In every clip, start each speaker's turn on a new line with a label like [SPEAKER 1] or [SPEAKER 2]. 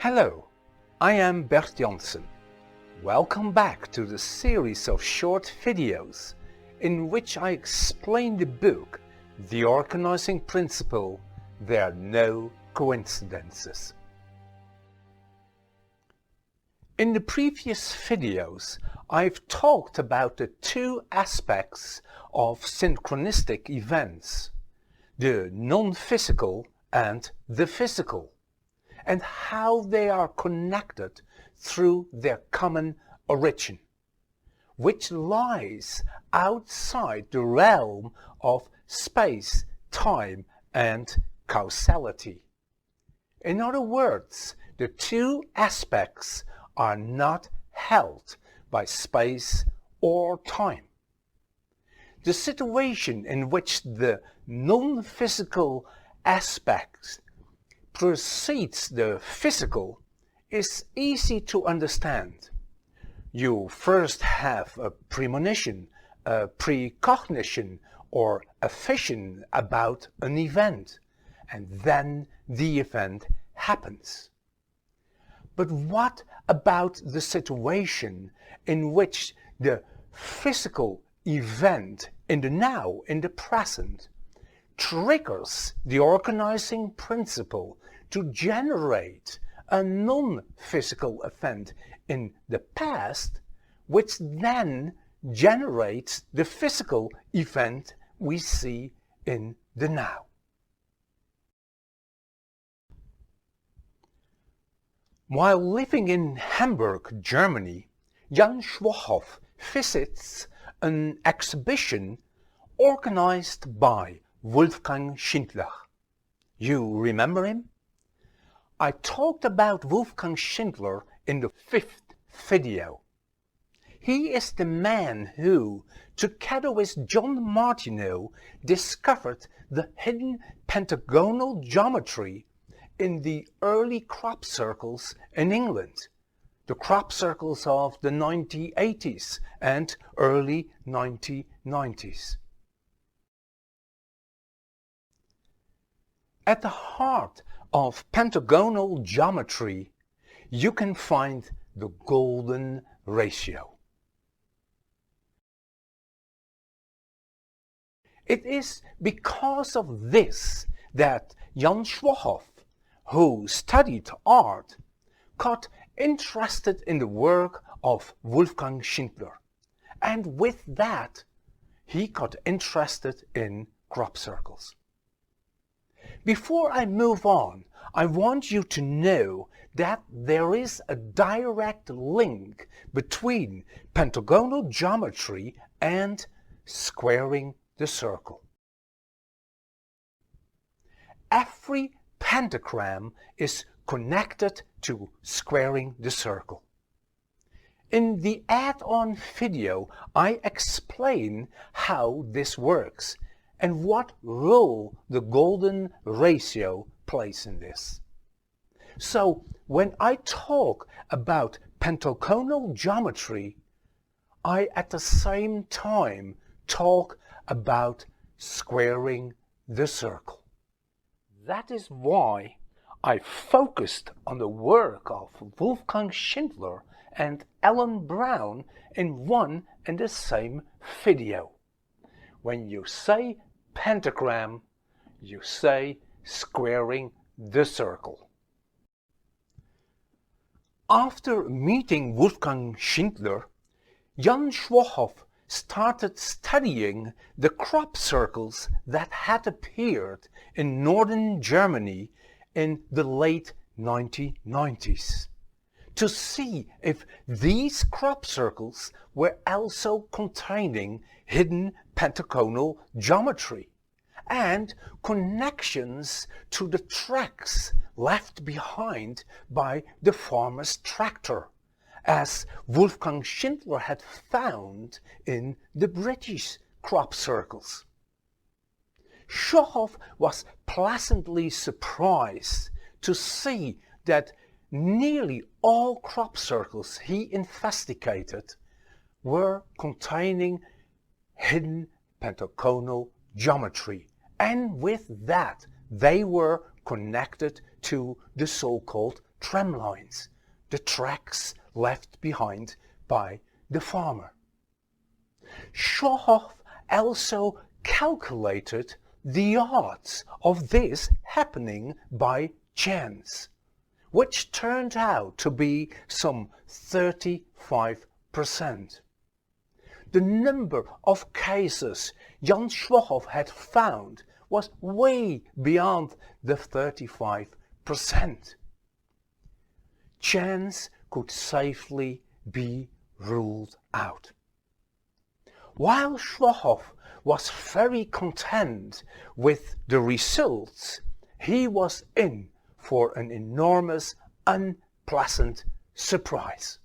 [SPEAKER 1] Hello, I am Bert Janssen. Welcome back to the series of short videos in which I explain the book The Organizing Principle, There Are No Coincidences. In the previous videos, I've talked about the two aspects of synchronistic events, the non-physical and the physical, and how they are connected through their common origin, which lies outside the realm of space, time, and causality. In other words, the two aspects are not held by space or time. The situation in which the non-physical aspect precedes the physical is easy to understand. You first have a premonition, a precognition, or a vision about an event, and then the event happens. But what about the situation in which the physical event in the now, in the present, triggers the organizing principle to generate a non-physical event in the past, which then generates the physical event we see in the now? While living in Hamburg, Germany, Jan Schwahoff visits an exhibition organized by Wolfgang Schindler. You remember him? I talked about Wolfgang Schindler in the 5th video. He is the man who, together with John Martineau, discovered the hidden pentagonal geometry in the early crop circles in England, the crop circles of the 1980s and early 1990s. At the heart of pentagonal geometry, you can find the golden ratio. It is because of this that Jan Schwahoff, who studied art, got interested in the work of Wolfgang Schindler, and with that he got interested in crop circles. Before I move on, I want you to know that there is a direct link between pentagonal geometry and squaring the circle. Every pentagram is connected to squaring the circle. In the add-on video, I explain how this works and what role the golden ratio plays in this. So when I talk about pentagonal geometry, I at the same time talk about squaring the circle. That is why I focused on the work of Wolfgang Schindler and Alan Brown in one and the same video. When you say pentagram, you say squaring the circle. After meeting Wolfgang Schindler, Jan Schwahoff started studying the crop circles that had appeared in northern Germany in the late 1990s, to see if these crop circles were also containing hidden pentagonal geometry and connections to the tracks left behind by the farmer's tractor, as Wolfgang Schindler had found in the British crop circles. Schwahoff was pleasantly surprised to see that nearly all crop circles he investigated were containing hidden pentagonal geometry, and with that they were connected to the so-called trem lines, the tracks left behind by the farmer. Schwahoff also calculated the odds of this happening by chance, which turned out to be some 35%. The number of cases Jan Schwahoff had found was way beyond the 35%. Chance could safely be ruled out. While Schwahoff was very content with the results, he was in for an enormous, unpleasant surprise.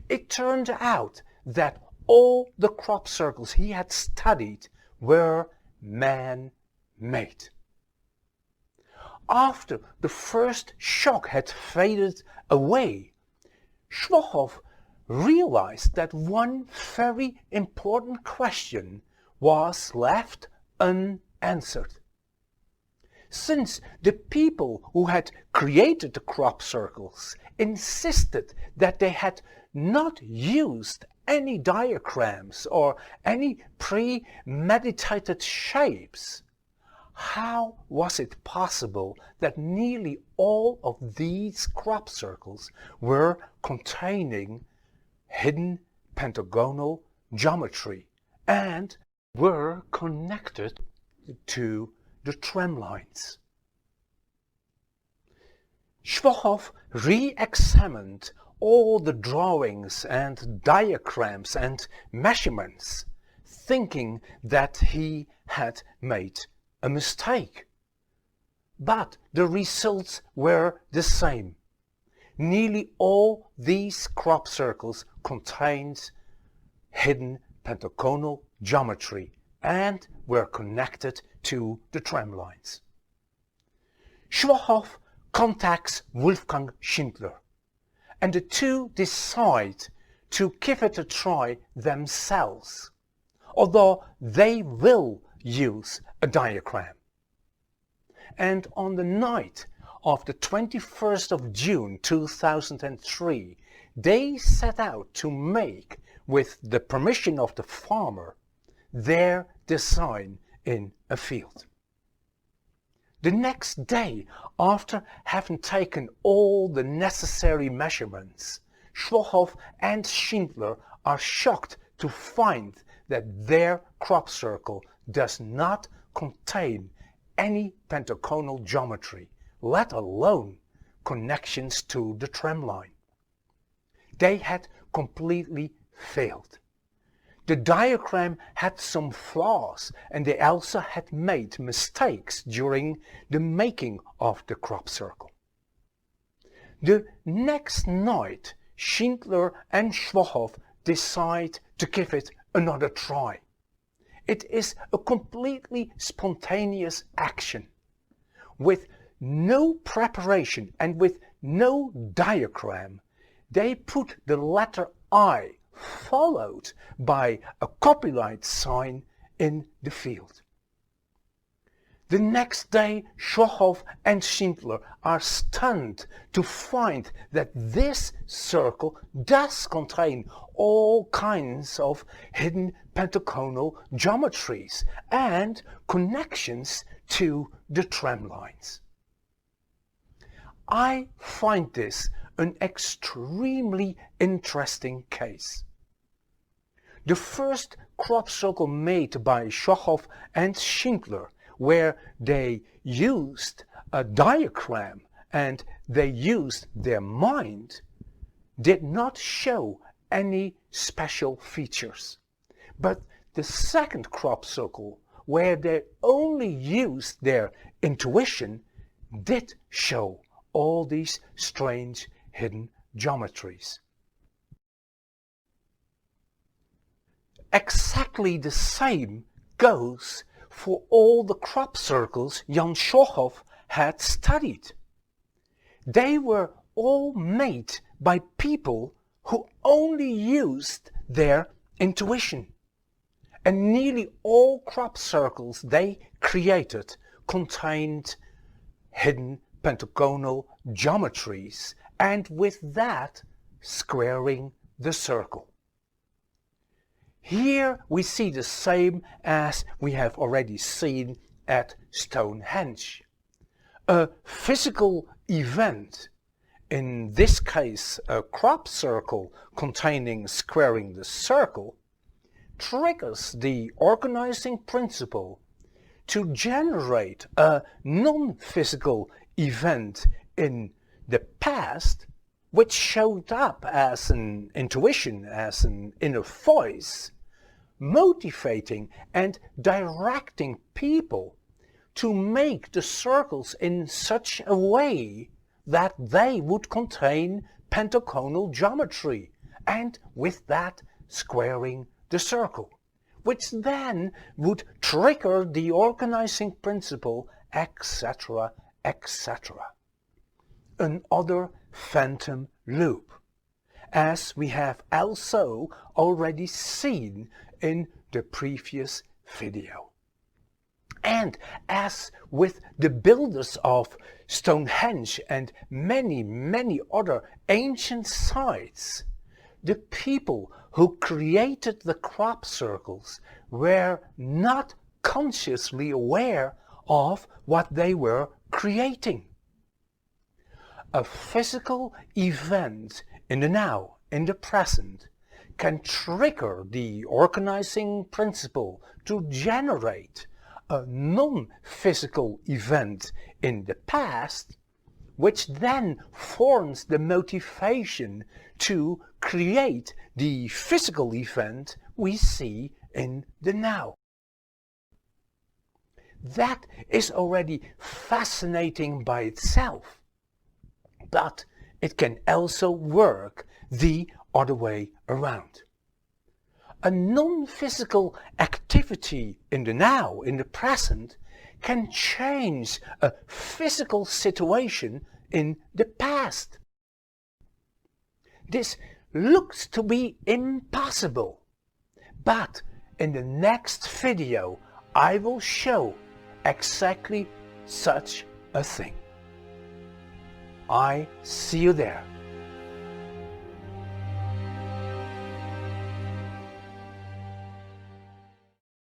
[SPEAKER 1] It turned out that all the crop circles he had studied were man-made. After the first shock had faded away, Schwahoff realized that one very important question was left unanswered. Since the people who had created the crop circles insisted that they had not used any diagrams or any premeditated shapes, how was it possible that nearly all of these crop circles were containing hidden pentagonal geometry and were connected to the trem lines? Schwahoff re-examined all the drawings and diagrams and measurements, thinking that he had made a mistake. But the results were the same. Nearly all these crop circles contained hidden pentagonal geometry and were connected to the trem lines. Schwahoff contacts Wolfgang Schindler, and the two decide to give it a try themselves, although they will use a diagram. And on the night of the 21st of June 2003, they set out to make, with the permission of the farmer, their design in a field. The next day, after having taken all the necessary measurements, Schwahoff and Schindler are shocked to find that their crop circle does not contain any pentagonal geometry, let alone connections to the trem line. They had completely failed. The diagram had some flaws, and they also had made mistakes during the making of the crop circle. The next night, Schindler and Schwahoff decide to give it another try. It is a completely spontaneous action. With no preparation and with no diagram, they put the letter I followed by a copyright sign in the field. The next day, Schwahoff and Schindler are stunned to find that this circle does contain all kinds of hidden pentagonal geometries and connections to the trem lines. I find this an extremely interesting case. The first crop circle made by Schwahoff and Schindler, where they used a diagram and they used their mind, did not show any special features. But the second crop circle, where they only used their intuition, did show all these strange hidden geometries. Exactly the same goes for all the crop circles Jan Schwahoff had studied. They were all made by people who only used their intuition. And nearly all crop circles they created contained hidden pentagonal geometries, and with that squaring the circle. Here we see the same as we have already seen at Stonehenge. A physical event, in this case a crop circle containing squaring the circle, triggers the organizing principle to generate a non-physical event in the past which showed up as an intuition, as an inner voice, motivating and directing people to make the circles in such a way that they would contain pentagonal geometry, and with that squaring the circle, which then would trigger the organizing principle, etc., etc. Another phantom loop, as we have also already seen in the previous video. And as with the builders of Stonehenge and many other ancient sites, the people who created the crop circles were not consciously aware of what they were creating. A physical event in the now, in the present, can trigger the organizing principle to generate a non-physical event in the past, which then forms the motivation to create the physical event we see in the now. That is already fascinating by itself, but it can also work the other way around. A non-physical activity in the now, in the present, can change a physical situation in the past. This looks to be impossible, but in the next video I will show exactly such a thing. I see you there.